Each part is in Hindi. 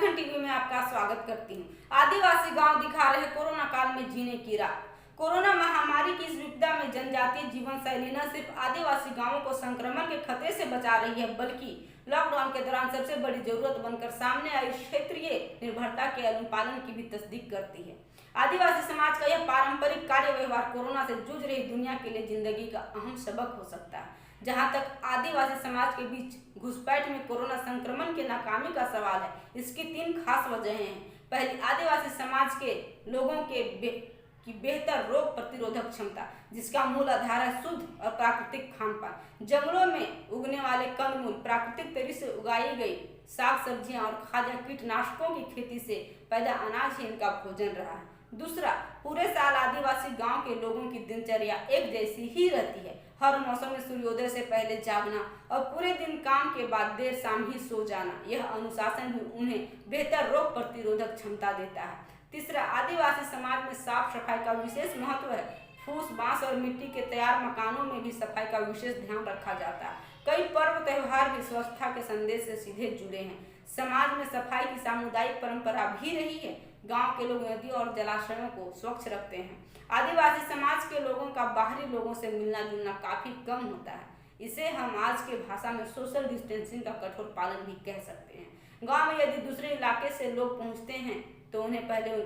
झारखंड टीवी में आपका स्वागत करती हूँ। आदिवासी गांव दिखा रहे कोरोना काल में जीने की राह। कोरोना महामारी की इस विपदा में जनजातीय जीवन शैली न सिर्फ आदिवासी गांवों को संक्रमण के खतरे से बचा रही है, बल्कि लॉकडाउन के दौरान सबसे बड़ी जरूरत बनकर सामने आई क्षेत्रीय निर्भरता के अनुपालन की भी तस्दीक करती है। आदिवासी समाज का यह पारंपरिक कार्य व्यवहार कोरोना से जूझ रही दुनिया के लिए जिंदगी का अहम सबक हो सकता है। जहां तक आदिवासी समाज के बीच घुसपैठ में कोरोना संक्रमण की नाकामी का सवाल है, इसकी 3 खास वजहें हैं। पहली, आदिवासी समाज के लोगों की बेहतर रोग प्रतिरोधक क्षमता, जिसका मूल आधार है शुद्ध और प्राकृतिक खान पान। जंगलों में उगने वाले कंदमूल, प्राकृतिक तरीके से उगाई गई साग सब्जियां और खाद्य कीटनाशकों की खेती से पैदा अनाज ही इनका भोजन रहा है। दूसरा, पूरे साल आदिवासी गांव के लोगों की दिनचर्या एक जैसी ही रहती है। हर मौसम में सूर्योदय से पहले जागना और पूरे दिन काम के बाद देर शाम ही सो जाना, यह अनुशासन भी उन्हें बेहतर रोग प्रतिरोधक क्षमता देता है। तीसरा, आदिवासी समाज में साफ सफाई का विशेष महत्व है। फूस, बांस और मिट्टी के तैयार मकानों में भी सफाई का विशेष ध्यान रखा जाता है। कई पर्व त्योहार भी स्वच्छता के संदेश से सीधे जुड़े हैं। समाज में सफाई की सामुदायिक परंपरा भी रही है। गांव के लोग नदी और जलाशयों को स्वच्छ रखते हैं। आदिवासी समाज के लोगों का बाहरी लोगों से मिलना जुलना काफी कम होता है। इसे हम आज के भाषा में सोशल डिस्टेंसिंग का कठोर पालन भी कह सकते हैं। गांव में यदि दूसरे इलाके से लोग पहुंचते हैं तो उन्हें पहले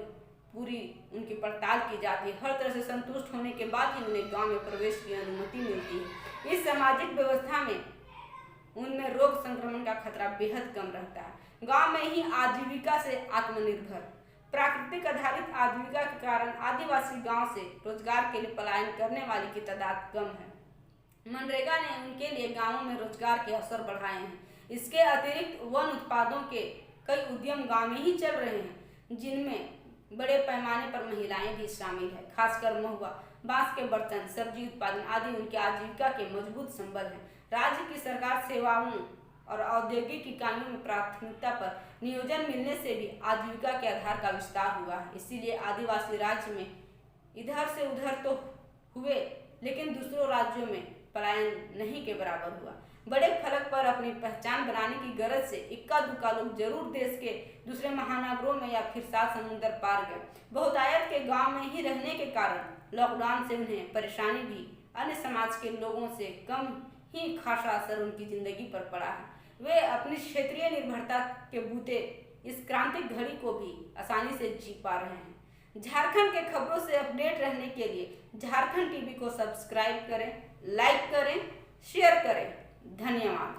पूरी उनकी पड़ताल की जाती है। हर तरह से संतुष्ट होने के बाद ही उन्हें गांव में प्रवेश की अनुमति मिलती है। इस सामाजिक व्यवस्था में उनमें रोग संक्रमण का खतरा बेहद कम रहता है। गांव में ही आजीविका से आत्मनिर्भर, प्राकृतिक आधारित आजीविका के कारण आदिवासी गांव से रोजगार के लिए पलायन करने वाली की तादाद कम है। मनरेगा ने उनके लिए गांवों में रोजगार के अवसर बढ़ाए हैं। इसके अतिरिक्त वन उत्पादों के कई उद्यम गांव में ही चल रहे हैं, जिनमें बड़े पैमाने पर महिलाएं भी शामिल है। खासकर महुआ, बांस के बर्तन, सब्जी उत्पादन आदि उनकी आजीविका के मजबूत संबल हैं। राज्य की सरकार सेवाओं और औद्योगिक इकाइयों में प्राथमिकता पर नियोजन मिलने से भी आजीविका के आधार का विस्तार हुआ है। इसीलिए आदिवासी राज्य में इधर से उधर तो हुए, लेकिन दूसरों राज्यों में पलायन नहीं के बराबर हुआ। बड़े फलक पर अपनी पहचान बनाने की गरज से इक्का दुक्का लोग जरूर देश के दूसरे महानगरों में या फिर 7 समुंदर पार गए। बहुतायत के गांव में ही रहने के कारण लॉकडाउन से उन्हें परेशानी भी अन्य समाज के लोगों से कम ही खासा असर उनकी जिंदगी पर पड़ा है। वे अपनी क्षेत्रीय निर्भरता के बूते इस क्रांतिक घड़ी को भी आसानी से जी पा रहे हैं। झारखंड के खबरों से अपडेट रहने के लिए झारखंड टीवी को सब्सक्राइब करें, लाइक करें, शेयर करें। धन्यवाद।